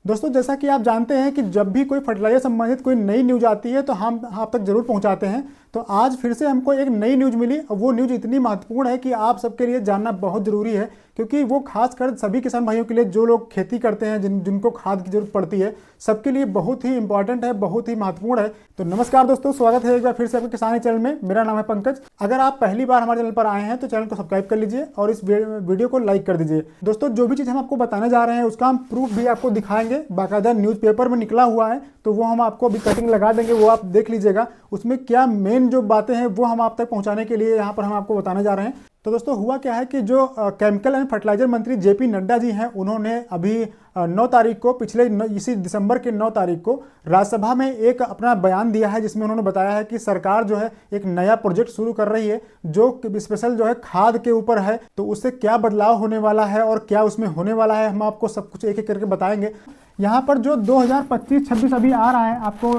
दोस्तों, जैसा कि आप जानते हैं कि जब भी कोई फर्टिलाइजर संबंधित कोई नई न्यूज आती है तो हम आप तक जरूर पहुंचाते हैं। तो आज फिर से हमको एक नई न्यूज मिली और वो न्यूज इतनी महत्वपूर्ण है कि आप सबके लिए जानना बहुत जरूरी है, क्योंकि वो खासकर सभी किसान भाइयों के लिए जो लोग खेती करते हैं, जिनको खाद की जरूरत पड़ती है, सबके लिए बहुत ही इंपॉर्टेंट है, बहुत ही महत्वपूर्ण है। तो नमस्कार दोस्तों, स्वागत है एक बार फिर से आपके किसानी चैनल में। मेरा नाम है पंकज। अगर आप पहली बार हमारे चैनल पर आए हैं तो चैनल को सब्सक्राइब कर लीजिए और इस वीडियो को लाइक कर दीजिए। दोस्तों, जो भी चीज़ हम आपको बताने जा रहे हैं उसका हम प्रूफ भी आपको दिखाएंगे, बाकायदा न्यूज़पेपर में निकला हुआ है, तो वो हम आपको अभी कटिंग लगा देंगे, वो आप देख लीजिएगा। उसमें क्या मेन जो बातें हैं वो हम आप तक पहुंचाने के लिए यहाँ पर हम आपको बताने जा रहे हैं। तो दोस्तों, हुआ क्या है कि जो केमिकल एंड फर्टिलाइजर मंत्री जेपी नड्डा जी हैं, उन्होंने अभी 9 तारीख को, इसी दिसंबर के 9 तारीख को राज्यसभा में एक अपना बयान दिया है, जिसमें उन्होंने बताया है कि सरकार जो है एक नया प्रोजेक्ट शुरू कर रही है जो स्पेशल जो है खाद के ऊपर है। तो उससे क्या बदलाव होने वाला है और क्या उसमें होने वाला है, हम आपको सब कुछ एक एक करके बताएंगे। यहाँ पर जो 2025-26 अभी आ रहा है, आपको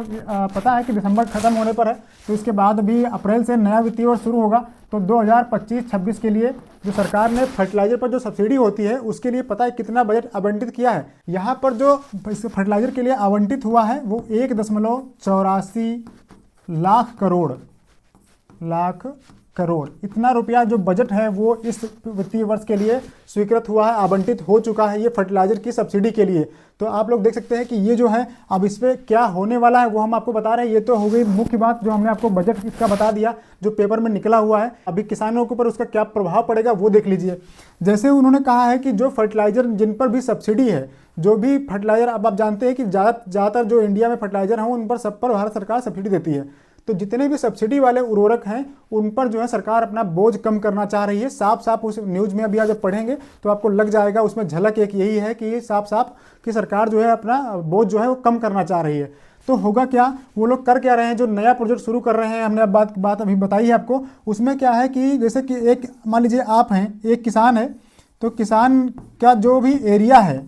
पता है कि दिसंबर खत्म होने पर है, तो इसके बाद अभी अप्रैल से नया वित्तीय वर्ष शुरू होगा। तो 2025-26 के लिए जो सरकार ने फर्टिलाइजर पर जो सब्सिडी होती है उसके लिए पता है कितना बजट आवंटित किया है। यहाँ पर जो फर्टिलाइजर के लिए आवंटित हुआ है वो 1.84 लाख करोड़ इतना रुपया जो बजट है वो इस वित्तीय वर्ष के लिए स्वीकृत हुआ है, आवंटित हो चुका है ये फर्टिलाइजर की सब्सिडी के लिए। तो आप लोग देख सकते हैं कि ये जो है अब इस पर क्या होने वाला है वो हम आपको बता रहे हैं। ये तो हो गई मुख्य बात, जो हमने आपको बजट इसका बता दिया जो पेपर में निकला हुआ है। अभी किसानों के ऊपर उसका क्या प्रभाव पड़ेगा वो देख लीजिए। जैसे उन्होंने कहा है कि जो फर्टिलाइजर जिन पर भी सब्सिडी है, जो भी फर्टिलाइजर, अब आप जानते हैं कि ज़्यादातर जो इंडिया में फर्टिलाइजर हैं उन पर सब पर भारत सरकार सब्सिडी देती है। तो जितने भी सब्सिडी वाले उर्वरक हैं उन पर जो है सरकार अपना बोझ कम करना चाह रही है। साफ साफ उस न्यूज़ में अभी आप जब पढ़ेंगे तो आपको लग जाएगा, उसमें झलक एक यही है कि साफ साफ कि सरकार जो है अपना बोझ जो है वो कम करना चाह रही है। तो होगा क्या, वो लोग कर क्या रहे हैं, जो नया प्रोजेक्ट शुरू कर रहे हैं, हमने अब बात अभी बताई है आपको। उसमें क्या है कि जैसे कि एक मान लीजिए आप हैं, एक किसान है, तो किसान का जो भी एरिया है,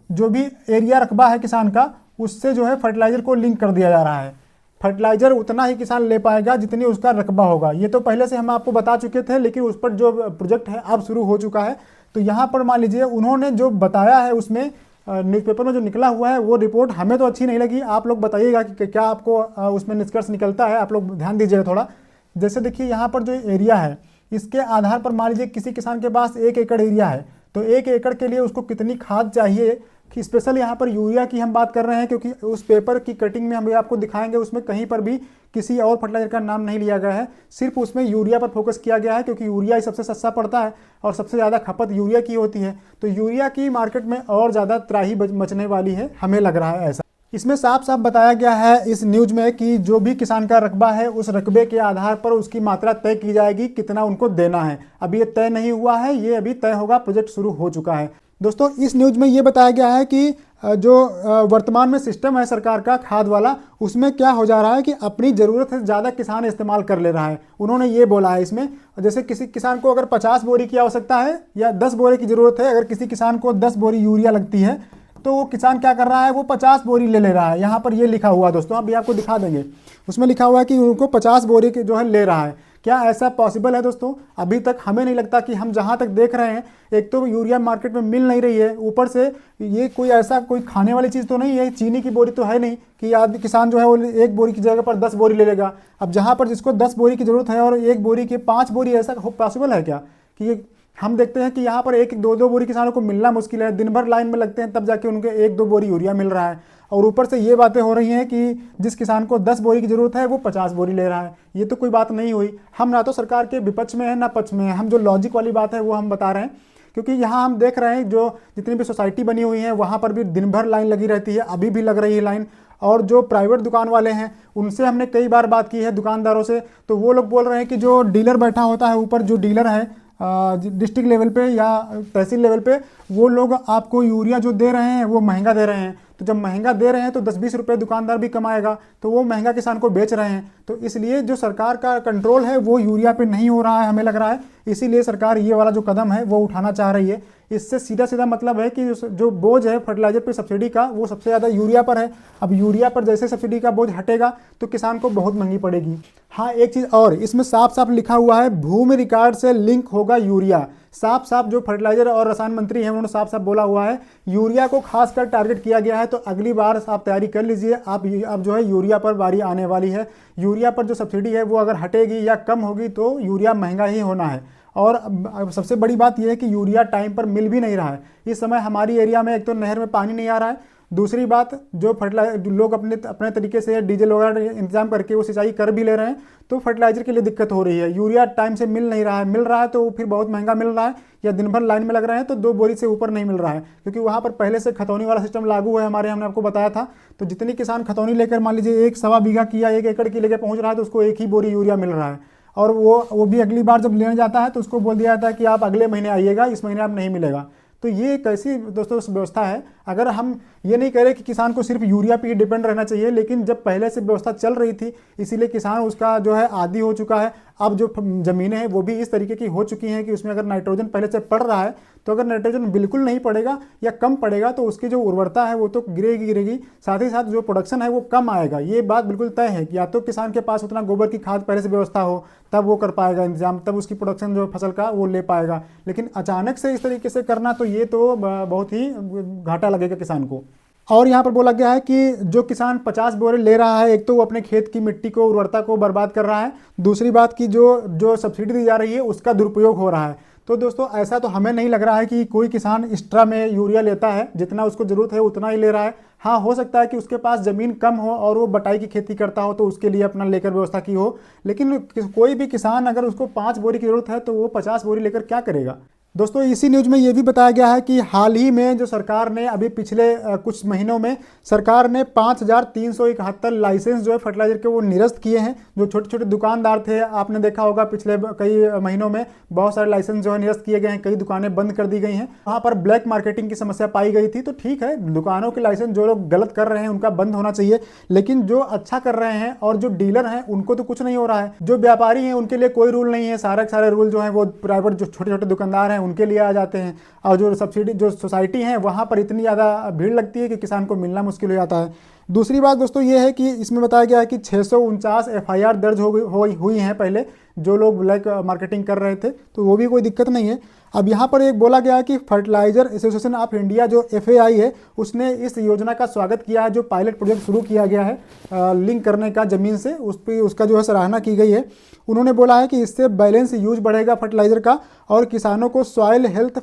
जो भी एरिया रकबा है किसान का, उससे जो है फर्टिलाइजर को लिंक कर दिया जा रहा है। फर्टिलाइजर उतना ही किसान ले पाएगा जितनी उसका रकबा होगा। ये तो पहले से हम आपको बता चुके थे, लेकिन उस पर जो प्रोजेक्ट है अब शुरू हो चुका है। तो यहाँ पर मान लीजिए उन्होंने जो बताया है उसमें न्यूज़पेपर में जो निकला हुआ है वो रिपोर्ट हमें तो अच्छी नहीं लगी। आप लोग बताइएगा कि क्या आपको उसमें निष्कर्ष निकलता है, आप लोग ध्यान दीजिएगा थोड़ा। जैसे देखिए, यहाँ पर जो एरिया है इसके आधार पर मान लीजिए किसी किसान के पास 1 एकड़ एरिया है, तो 1 एकड़ के लिए उसको कितनी खाद चाहिए, कि स्पेशल यहाँ पर यूरिया की हम बात कर रहे हैं, क्योंकि उस पेपर की कटिंग में हम आपको दिखाएंगे, उसमें कहीं पर भी किसी और फर्टिलाइजर का नाम नहीं लिया गया है, सिर्फ उसमें यूरिया पर फोकस किया गया है, क्योंकि यूरिया ही सबसे सस्ता पड़ता है और सबसे ज़्यादा खपत यूरिया की होती है। तो यूरिया की मार्केट में और ज़्यादा त्राही मचने वाली है, हमें लग रहा है ऐसा। इसमें साफ साफ बताया गया है इस न्यूज़ में कि जो भी किसान का रकबा है उस रकबे के आधार पर उसकी मात्रा तय की जाएगी, कितना उनको देना है। अभी ये तय नहीं हुआ है, ये अभी तय होगा, प्रोजेक्ट शुरू हो चुका है। दोस्तों, इस न्यूज़ में ये बताया गया है कि जो वर्तमान में सिस्टम है सरकार का खाद वाला, उसमें क्या हो जा रहा है कि अपनी ज़रूरत से ज़्यादा किसान इस्तेमाल कर ले रहा है। उन्होंने ये बोला है इसमें, जैसे किसी किसान को अगर 50 बोरी की आवश्यकता है या 10 बोरी की ज़रूरत है, अगर किसी किसान को 10 बोरी यूरिया लगती है तो वो किसान क्या कर रहा है, वो 50 बोरी ले रहा है। यहाँ पर ये लिखा हुआ दोस्तों, अभी आपको दिखा देंगे, उसमें लिखा हुआ है कि उनको 50 बोरी के जो है ले रहा है। क्या ऐसा पॉसिबल है दोस्तों? अभी तक हमें नहीं लगता। कि हम जहाँ तक देख रहे हैं, एक तो यूरिया मार्केट में मिल नहीं रही है, ऊपर से ये कोई ऐसा कोई खाने वाली चीज़ तो नहीं है, चीनी की बोरी तो है नहीं कि आदमी किसान जो है वो 1 बोरी की जगह पर 10 बोरी ले लेगा। अब जहाँ पर जिसको 10 बोरी की ज़रूरत है और 1 बोरी के 5 बोरी, ऐसा पॉसिबल है क्या? कि हम देखते हैं कि यहाँ पर 1-2 बोरी किसानों को मिलना मुश्किल है, दिन भर लाइन में लगते हैं तब जाके उनके 1-2 बोरी यूरिया मिल रहा है। और ऊपर से ये बातें हो रही हैं कि जिस किसान को 10 बोरी की ज़रूरत है वो 50 बोरी ले रहा है। ये तो कोई बात नहीं हुई। हम ना तो सरकार के विपक्ष में है ना पक्ष में है, हम जो लॉजिक वाली बात है वो हम बता रहे हैं। क्योंकि यहाँ हम देख रहे हैं जो जितनी भी सोसाइटी बनी हुई है वहाँ पर भी दिन भर लाइन लगी रहती है, अभी भी लग रही है लाइन। और जो प्राइवेट दुकान वाले हैं उनसे हमने कई बार बात की है, दुकानदारों से, तो वो लोग बोल रहे हैं कि जो डीलर बैठा होता है ऊपर, जो डीलर है डिस्ट्रिक्ट लेवल पे या तहसील लेवल पे, वो लोग आपको यूरिया जो दे रहे हैं वो महंगा दे रहे हैं। तो जब महंगा दे रहे हैं तो 10-20 रुपये दुकानदार भी कमाएगा, तो वो महंगा किसान को बेच रहे हैं। तो इसलिए जो सरकार का कंट्रोल है वो यूरिया पे नहीं हो रहा है, हमें लग रहा है। इसीलिए सरकार ये वाला जो कदम है वो उठाना चाह रही है। इससे सीधा सीधा मतलब है कि जो बोझ है फर्टिलाइजर पे सब्सिडी का वो सबसे ज़्यादा यूरिया पर है। अब यूरिया पर जैसे सब्सिडी का बोझ हटेगा तो किसान को बहुत महंगी पड़ेगी। हाँ, एक चीज़ और इसमें साफ साफ लिखा हुआ है, भूमि रिकॉर्ड से लिंक होगा यूरिया। साफ साफ जो फर्टिलाइजर और रसायन मंत्री हैं उन्होंने साफ साफ बोला हुआ है, यूरिया को खासकर टारगेट किया गया है। तो अगली बार आप तैयारी कर लीजिए, आप अब जो है यूरिया पर बारी आने वाली है। यूरिया पर जो सब्सिडी है वो अगर हटेगी या कम होगी तो यूरिया महंगा ही होना है। और अब सबसे बड़ी बात यह है कि यूरिया टाइम पर मिल भी नहीं रहा है। इस समय हमारी एरिया में एक तो नहर में पानी नहीं आ रहा है, दूसरी बात जो फर्टिलाइजर लोग अपने तरीके से डीजल वगैरह इंतजाम करके वो सिंचाई कर भी ले रहे हैं, तो फर्टिलाइजर के लिए दिक्कत हो रही है। यूरिया टाइम से मिल नहीं रहा है, मिल रहा है तो फिर बहुत महंगा मिल रहा है, या दिन भर लाइन में लग रहे हैं तो 2 बोरी से ऊपर नहीं मिल रहा है, क्योंकि वहाँ पर पहले से खतौनी वाला सिस्टम लागू है हमारे, हमने आपको बताया था। तो जितनी किसान खतौनी लेकर मान लीजिए 1 सवा बीघा की या 1 एकड़ की लेकर पहुँच रहा है तो उसको 1 ही बोरी यूरिया मिल रहा है। और वो भी अगली बार जब लेने जाता है तो उसको बोल दिया जाता है कि आप अगले महीने आइएगा, इस महीने आप नहीं मिलेगा। तो ये कैसी दोस्तों व्यवस्था है। अगर हम ये नहीं कह रहे कि किसान को सिर्फ यूरिया पे ही डिपेंड रहना चाहिए, लेकिन जब पहले से व्यवस्था चल रही थी इसीलिए किसान उसका जो है आदी हो चुका है। अब जो ज़मीनें हैं वो भी इस तरीके की हो चुकी हैं कि उसमें अगर नाइट्रोजन पहले से पड़ रहा है तो अगर नाइट्रोजन बिल्कुल नहीं पड़ेगा या कम पड़ेगा तो उसकी जो उर्वरता है वो तो गिरेगी, साथ ही साथ जो प्रोडक्शन है वो कम आएगा। ये बात बिल्कुल तय है कि या तो किसान के पास उतना गोबर की खाद पहले से व्यवस्था हो तब वो कर पाएगा इंतजाम, तब उसकी प्रोडक्शन जो फसल का वो ले पाएगा। लेकिन अचानक से इस तरीके से करना तो ये तो बहुत ही घाटा लगेगा किसान को। और यहाँ पर बोला गया है कि जो किसान 50 बोरे ले रहा है, एक तो वो अपने खेत की मिट्टी को उर्वरता को बर्बाद कर रहा है, दूसरी बात कि जो सब्सिडी दी जा रही है उसका दुरुपयोग हो रहा है। तो दोस्तों ऐसा तो हमें नहीं लग रहा है कि कोई किसान एक्स्ट्रा में यूरिया लेता है, जितना उसको ज़रूरत है उतना ही ले रहा है। हाँ, हो सकता है कि उसके पास ज़मीन कम हो और वो बटाई की खेती करता हो तो उसके लिए अपना लेकर व्यवस्था की हो, लेकिन कोई भी किसान अगर उसको 5 बोरी की ज़रूरत है तो वो 50 बोरी लेकर क्या करेगा। दोस्तों इसी न्यूज़ में ये भी बताया गया है कि हाल ही में जो सरकार ने अभी पिछले कुछ महीनों में सरकार ने 5371 लाइसेंस जो है फर्टिलाइजर के वो निरस्त किए हैं। जो छोटे छोटे दुकानदार थे, आपने देखा होगा पिछले कई महीनों में बहुत सारे लाइसेंस जो है निरस्त किए गए हैं, कई दुकानें बंद कर दी गई हैं। वहाँ पर ब्लैक मार्केटिंग की समस्या पाई गई थी। तो ठीक है, दुकानों के लाइसेंस जो लोग गलत कर रहे हैं उनका बंद होना चाहिए, लेकिन जो अच्छा कर रहे हैं और जो डीलर हैं उनको तो कुछ नहीं हो रहा है। जो व्यापारी हैं उनके लिए कोई रूल नहीं है, सारे रूल जो है वो प्राइवेट जो छोटे छोटे दुकानदार हैं उनके लिए आ जाते हैं। और जो सब्सिडी जो सोसाइटी है वहाँ पर इतनी ज़्यादा भीड़ लगती है कि किसान को मिलना मुश्किल हो जाता है। दूसरी बात दोस्तों ये है कि इसमें बताया गया है कि 649 FIR दर्ज हुई हैं पहले जो लोग ब्लैक मार्केटिंग कर रहे थे, तो वो भी कोई दिक्कत नहीं है। अब यहाँ पर एक बोला गया है कि फर्टिलाइजर एसोसिएशन ऑफ इंडिया जो FAI है उसने इस योजना का स्वागत किया है, जो पायलट प्रोजेक्ट शुरू किया गया है लिंक करने का ज़मीन से, उस पर उसका जो है सराहना की गई है। उन्होंने बोला है कि इससे बैलेंस यूज बढ़ेगा फर्टिलाइजर का और किसानों को सॉइल हेल्थ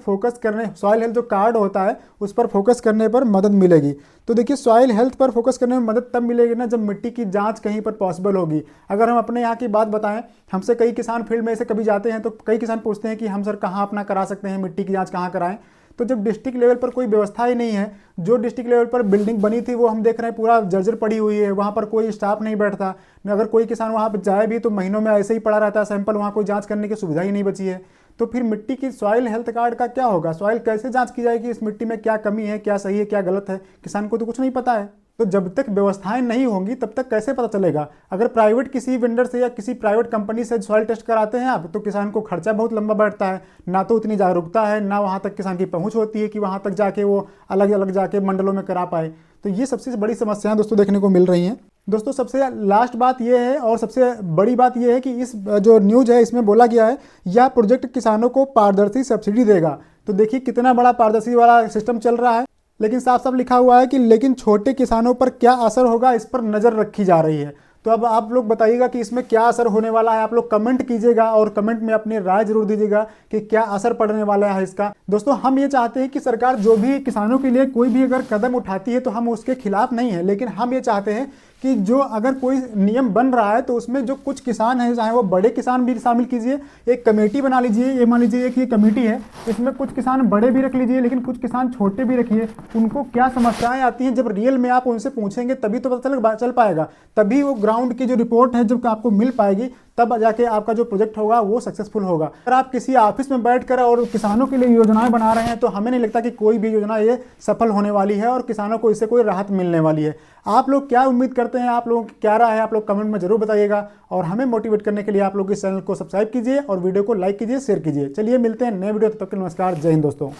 जो कार्ड होता है उस पर फोकस करने पर मदद मिलेगी। तो देखिए, सॉइल हेल्थ पर फोकस करने में मदद तब मिलेगी ना जब मिट्टी की जांच कहीं पर पॉसिबल होगी। अगर हम अपने यहाँ की बात बताएं, हमसे कई किसान फील्ड में ऐसे कभी जाते हैं तो कई किसान पूछते हैं कि हम सर कहाँ अपना करा सकते हैं, मिट्टी की जाँच कहाँ कराएं। तो जब डिस्ट्रिक्ट लेवल पर कोई व्यवस्था ही नहीं है, जो डिस्ट्रिक्ट लेवल पर बिल्डिंग बनी थी वो हम देख रहे हैं पूरा जर्जर पड़ी हुई है, वहाँ पर कोई स्टाफ नहीं बैठता। अगर कोई किसान वहाँ पर जाए भी तो महीनों में ऐसे ही पड़ा रहता है सैंपल, वहाँ कोई जांच करने की सुविधा ही नहीं बची है। तो फिर मिट्टी की सॉइल हेल्थ कार्ड का क्या होगा? सॉइल कैसे जांच की जाएगी, इस मिट्टी में क्या कमी है, क्या सही है, क्या गलत है? किसान को तो कुछ नहीं पता है। तो जब तक व्यवस्थाएं नहीं होंगी तब तक कैसे पता चलेगा? अगर प्राइवेट किसी वेंडर से या किसी प्राइवेट कंपनी से सॉइल टेस्ट कराते हैं आप, तो किसान को खर्चा बहुत लंबा बैठता है, ना तो उतनी जागरूकता है, ना वहाँ तक किसान की पहुँच होती है कि वहाँ तक जाके वो अलग अलग जाके मंडलों में करा पाए। तो ये सबसे बड़ी समस्याएं दोस्तों देखने को मिल रही हैं। दोस्तों सबसे लास्ट बात यह है और सबसे बड़ी बात यह है कि इस जो न्यूज़ है इसमें बोला गया है यह प्रोजेक्ट किसानों को पारदर्शी सब्सिडी देगा। तो देखिए कितना बड़ा पारदर्शी वाला सिस्टम चल रहा है, लेकिन साफ साफ लिखा हुआ है कि लेकिन छोटे किसानों पर क्या असर होगा इस पर नज़र रखी जा रही है। तो अब आप लोग बताइएगा कि इसमें क्या असर होने वाला है। आप लोग कमेंट कीजिएगा और कमेंट में अपनी राय जरूर दीजिएगा कि क्या असर पड़ने वाला है इसका। दोस्तों हम ये चाहते हैं कि सरकार जो भी किसानों के लिए कोई भी अगर कदम उठाती है तो हम उसके खिलाफ नहीं है, लेकिन हम ये चाहते हैं कि जो अगर कोई नियम बन रहा है तो उसमें जो कुछ किसान हैं, चाहे वो बड़े किसान भी शामिल कीजिए, एक कमेटी बना लीजिए। ये मान लीजिए कि ये कमेटी है, इसमें कुछ किसान बड़े भी रख लीजिए लेकिन कुछ किसान छोटे भी रखिए। उनको क्या समस्याएं आती हैं जब रियल में आप उनसे पूछेंगे तभी तो पता चल पाएगा, तभी वो ग्राउंड की जो रिपोर्ट है जब आपको मिल पाएगी तब जाके आपका जो प्रोजेक्ट होगा वो सक्सेसफुल होगा। अगर आप किसी ऑफिस में बैठकर और किसानों के लिए योजनाएं बना रहे हैं तो हमें नहीं लगता कि कोई भी योजना ये सफल होने वाली है और किसानों को इससे कोई राहत मिलने वाली है। आप लोग क्या उम्मीद करते हैं, आप लोगों की क्या राय है, आप लोग कमेंट में जरूर बताइएगा। और हमें मोटिवेट करने के लिए आप लोग इस चैनल को सब्सक्राइब कीजिए और वीडियो को लाइक कीजिए, शेयर कीजिए। चलिए मिलते हैं नए वीडियो, तब तक के लिए नमस्कार, जय हिंद दोस्तों।